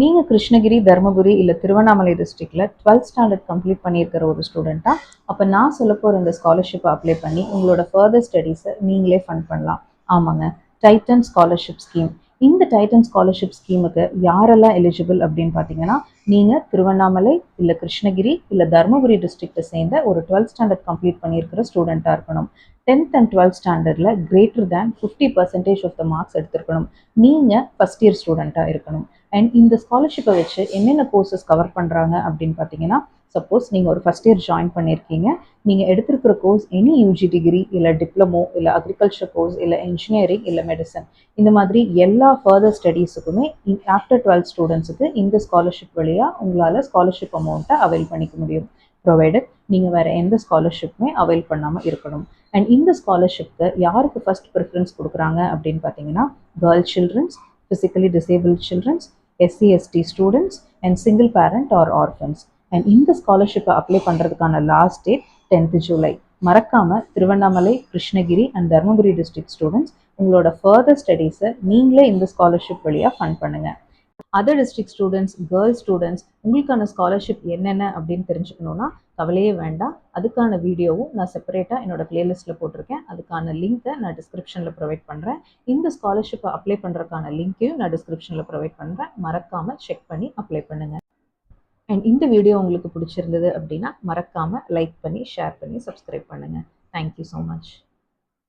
நீங்கள் கிருஷ்ணகிரி, தருமபுரி இல்லை திருவண்ணாமலை டிஸ்ட்ரிக்டில் 12th ஸ்டாண்டர்ட் கம்ப்ளீட் பண்ணியிருக்கிற ஒரு ஸ்டூடெண்ட்டா, அப்போ நான் சொல்ல போகிற இந்த ஸ்காலர்ஷிப்பை அப்ளை பண்ணி உங்களோட ஃபர்தர் ஸ்டடீஸை நீங்களே ஃபண்ட் பண்ணலாம். ஆமாங்க, டைட்டன் ஸ்காலர்ஷிப் ஸ்கீம். இந்த டைட்டன் ஸ்காலர்ஷிப் ஸ்கீமுக்கு யாரெல்லாம் எலிஜிபிள் அப்படின்னு பார்த்தீங்கன்னா, நீங்கள் திருவண்ணாமலை இல்லை கிருஷ்ணகிரி இல்லை தருமபுரி டிஸ்ட்ரிக்டை சேர்ந்த ஒரு 12th ஸ்டாண்டர்ட் கம்ப்ளீட் பண்ணியிருக்கிற ஸ்டூடெண்ட்டாக இருக்கணும். 10th அண்ட் 12th ஸ்டாண்டர்டில் greater than 50% of the marks எடுத்திருக்கணும். நீங்கள் ஃபஸ்ட் இயர் ஸ்டூடெண்ட்டாக இருக்கணும். அண்ட் இந்த ஸ்காலர்ஷிப்பை வச்சு என்னென்ன கோர்சஸ் கவர் பண்ணுறாங்க அப்படின்னு பார்த்தீங்கன்னா, சப்போஸ் நீங்கள் ஒரு ஃபஸ்ட் இயர் ஜாயின் பண்ணியிருக்கீங்க, நீங்கள் எடுத்திருக்கிற கோர்ஸ் எனி யூஜி டிகிரி இல்லை டிப்ளமோ இல்லை அக்ரிகல்ச்சர் கோர்ஸ் இல்லை இன்ஜினியரிங் இல்லை மெடிசன், இந்த மாதிரி எல்லா ஃபர்தர் ஸ்டடீஸுக்குமே ஆஃப்டர் 12th ஸ்டூடெண்ட்ஸுக்கு இந்த ஸ்காலர்ஷிப் வழியாக உங்களால் ஸ்காலர்ஷிப் அமௌண்ட்டை அவைல் பண்ணிக்க முடியும். ப்ரொவைடட் நீங்கள் வேறு எந்த ஸ்காலர்ஷிப்புமே அவைல் பண்ணாமல் இருக்கணும். அண்ட் இந்த ஸ்காலர்ஷிப்க்கு யாருக்கு ஃபஸ்ட் ப்ரிஃபரன்ஸ் கொடுக்குறாங்க அப்படின்னு பார்த்தீங்கன்னா, girl childrens, physically disabled children, SC/ST students and single parent or orphans. And இந்த ஸ்காலர்ஷிப்பை அப்ளை பண்ணுறதுக்கான லாஸ்ட் டேட் 10th ஜூலை. மறக்காமல் Tiruvannamalai, Krishnagiri and Dharmapuri district students உங்களோட ஃபர்தர் ஸ்டடீஸை நீங்களே இந்த ஸ்காலர்ஷிப் வழியாக ஃபண்ட் பண்ணுங்கள். Other district students, girls students உங்களுக்கான ஸ்காலர்ஷிப் என்னென்ன அப்படின்னு தெரிஞ்சுக்கணுன்னா கவலையே வேண்டாம். அதுக்கான வீடியோவும் நான் செப்பரேட்டாக என்னோட பிளேலிஸ்ட்டில் போட்டிருக்கேன். அதுக்கான லிங்க்கை நான் டிஸ்கிரிப்ஷனில் ப்ரொவைட் பண்ணுறேன். இந்த ஸ்காலர்ஷிப்பை அப்ளை பண்ணுறதுக்கான லிங்க்கையும் நான் டிஸ்கிரிப்ஷனில் ப்ரொவைட் பண்ணுறேன். மறக்காமல் செக் பண்ணி அப்ளை பண்ணுங்கள். அண்ட் இந்த வீடியோ உங்களுக்கு பிடிச்சிருந்தது அப்படின்னா மறக்காமல் லைக் பண்ணி, ஷேர் பண்ணி, சப்ஸ்கிரைப் பண்ணுங்கள். Thank you so much.